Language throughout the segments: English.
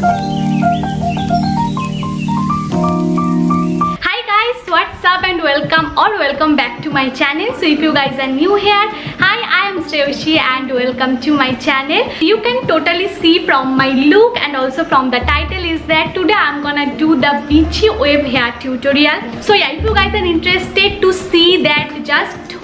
Hi guys, what's up and welcome back to my channel. So if you guys are new here, hi, I am Shreyoshi and welcome to my channel. You can totally see from my look and also from the title is that today I'm gonna do the beachy wave hair tutorial. So yeah, if you guys are interested to see that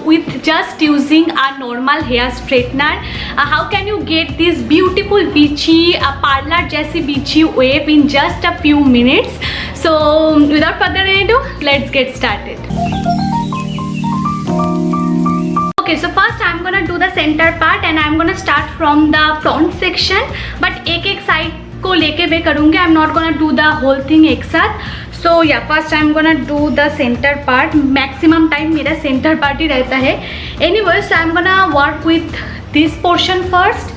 with just using a normal hair straightener, how can you get this beautiful beachy parlor jaisi beachy wave in just a few minutes. So without further ado, let's get started. Okay, so first I'm gonna do the center part and I'm gonna start from the front section, but एक side को लेके मैं करूँगी. I'm not gonna do the whole thing एक साथ. So yeah, first I'm gonna do the center part. Maximum time मेरा center part ही रहता है. Anyways, I'm gonna work with this portion first.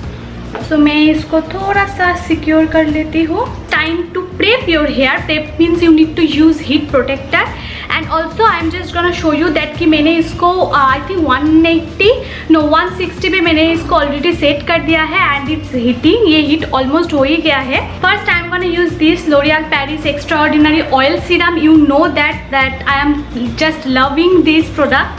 So मैं इसको थोड़ा सा secure कर लेती हूँ. Time to prep your hair. Prep means you need to use heat protector. And also I'm just gonna show you that कि मैंने इसको I think 160 पे मैंने इसको already set कर दिया है and it's heating. ये heat almost हो ही गया है. First I'm gonna use this L'Oreal Paris Extraordinary Oil Serum. You know that I am just loving this product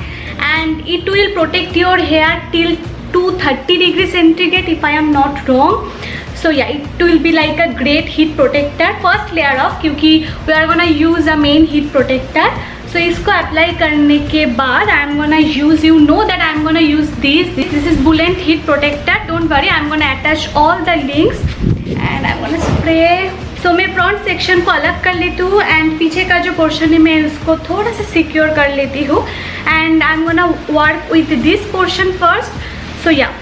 and it will protect your hair till 230 degrees centigrade if I am not wrong. So yeah, it will be like a great heat protector. First layer off क्योंकि we are gonna use a main heat protector. So इसको apply करने के बाद I'm gonna use, you know that I'm gonna use this is Bulent heat protector. Don't worry, I'm gonna attach all the links and I'm gonna spray. So मैं front section को अलग कर लेती हूँ and पीछे का जो portion है मैं उसको थोड़ा सा secure कर लेती हूँ and I'm gonna work with this portion first. So yeah.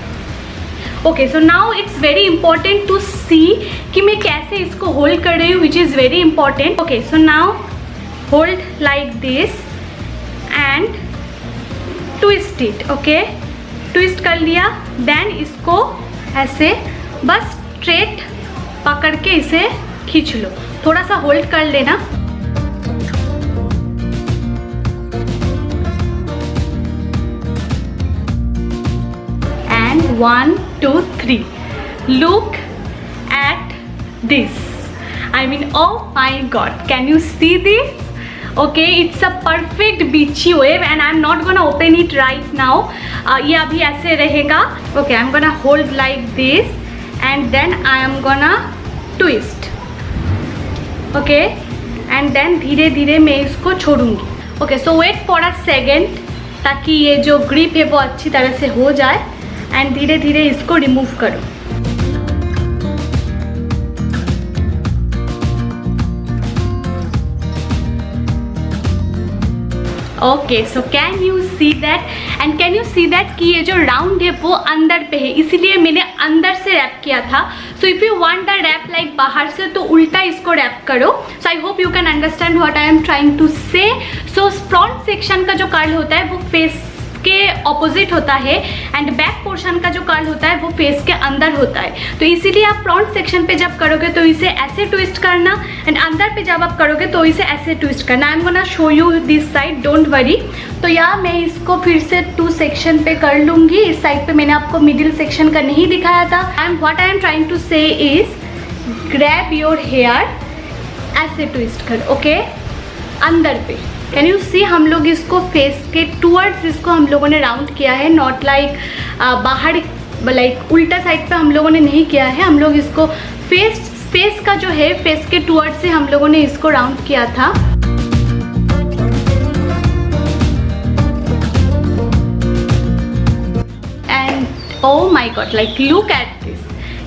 Okay, so now it's very important to see कि मैं कैसे इसको hold कर रही हूँ, which is very important. Okay, so now hold like this and twist it. Okay, twist कर लिया, then इसको ऐसे बस straight पकड़ के इसे खींच लो. थोड़ा सा hold कर लेना. And 1, 2, 3. Look at this. I mean, oh my god, can you see this? Okay, it's a perfect beachy wave and I'm not gonna open it right now. ये अभी ऐसे रहेगा. Okay, I'm gonna hold like this and then I am gonna twist. Okay, and then धीरे धीरे मैं इसको छोड़ूंगी. Okay, so wait for a second ताकि ये जो grip है वो अच्छी तरह से हो जाए एंड धीरे धीरे इसको रिमूव करो. Okay, so can you see that and can you see that कि ये जो राउंड है वो अंदर पे है, इसीलिए मैंने अंदर से रैप किया था. So if you want the wrap like बाहर से तो उल्टा इसको रैप करो. So I hope you can understand what I am trying to say. So front section का जो कर्ल होता है वो फेस के ऑपोजिट होता है एंड बैक पोर्शन का जो कर्ल होता है वो फेस के अंदर होता है. तो इसीलिए आप फ्रंट सेक्शन पे जब करोगे तो इसे ऐसे ट्विस्ट करना एंड अंदर पे जब आप करोगे तो इसे ऐसे ट्विस्ट करना. आई am gonna show you this side, don't worry. तो यहाँ मैं इसको फिर से 2 सेक्शन पे कर लूँगी. इस साइड पे मैंने आपको मिडिल सेक्शन का नहीं दिखाया था. What I am trying to say is grab your hair, ऐसे ट्विस्ट कर. ओके, अंदर पे कैन यू सी हम लोग इसको फेस के टूवर्ड्स इसको हम लोगों ने राउंड किया है, नॉट लाइक बाहर लाइक उल्टा साइड पे हम लोगों ने नहीं किया है. हम लोग इसको फेस का जो है फेस के टूवर्ड्स से हम लोगों ने इसको राउंड किया था. And oh my God, like look at this.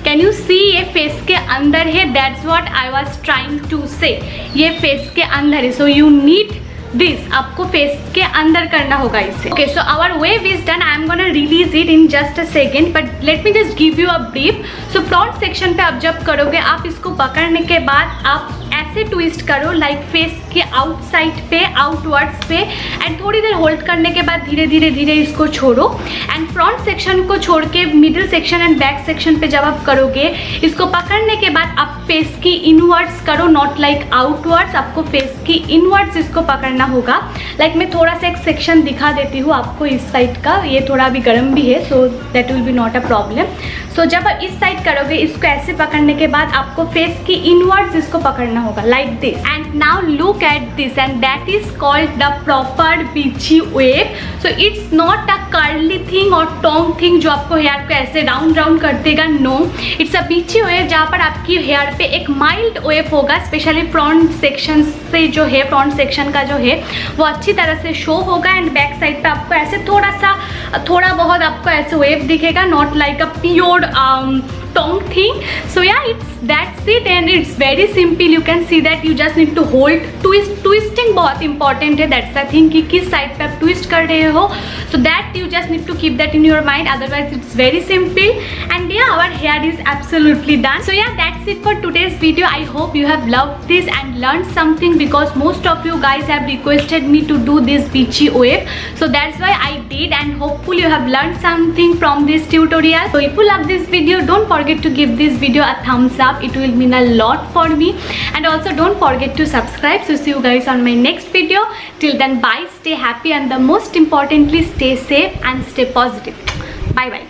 Can you see ये फेस के अंदर है. That's what I was trying to say. ये फेस के अंदर है. सो यू नीड दिस, आपको फेस के अंदर करना होगा इसे. Okay, so our wave is done. I am gonna release it in just a second, but let me just give you a brief. So front section पे आप जब करोगे आप इसको पकड़ने के बाद आप ऐसे ट्विस्ट करो लाइक फेस के आउटसाइड पे, आउटवर्ड्स पे एंड थोड़ी देर होल्ड करने के बाद धीरे धीरे धीरे इसको छोड़ो. एंड फ्रंट सेक्शन को छोड़ के middle section and back section पे जब आप करोगे इसको पकड़ने के बाद आप फेस की इनवर्ड्स करो, नॉट लाइक आउटवर्ड्स. आपको फेस की इनवर्ड्स इसको पकड़ना होगा. लाइक मैं थोड़ा सा एक सेक्शन दिखा देती हूँ आपको इस साइड का. ये थोड़ा अभी गर्म भी है, so that will be not a problem. So जब आप इस साइड करोगे, इसको ऐसे पकड़ने के बाद आपको फेस की इनवर्ड्स इसको पकड़ना होगा like this. And now look at this and that is called the proper beachy wave. So it's not a curly thing और टोंग थिंग जो आपको हेयर को ऐसे राउंड राउंड कर देगा. नो, इट्स अ बीची वेव जहाँ पर आपकी हेयर पे एक माइल्ड वेव होगा. स्पेशली फ्रंट सेक्शन से जो है, फ्रंट सेक्शन का जो है वो अच्छी तरह से शो होगा. एंड बैक साइड पे आपको ऐसे थोड़ा बहुत आपको ऐसे वेव दिखेगा, not like a pure tongue thing. So yeah, that's it and it's very simple. You can see that you just need to hold. Twisting बहुत important है. That's the thing कि किस side पे आप twist कर रहे हो. So that you just need to keep that in your mind. Otherwise it's very simple. And yeah, our hair is absolutely done. So yeah, that's it for today's video. I hope you have loved this and learned something because most of you guys have requested me to do this beachy wave. So that's why I did and hopefully you have learned something from this tutorial. So if you love this video, don't forget to give this video a thumbs up. It will mean a lot for me. And also don't forget to subscribe. So see you guys on my next video. Till then, bye, stay happy and the most importantly, stay safe and stay positive. Bye bye.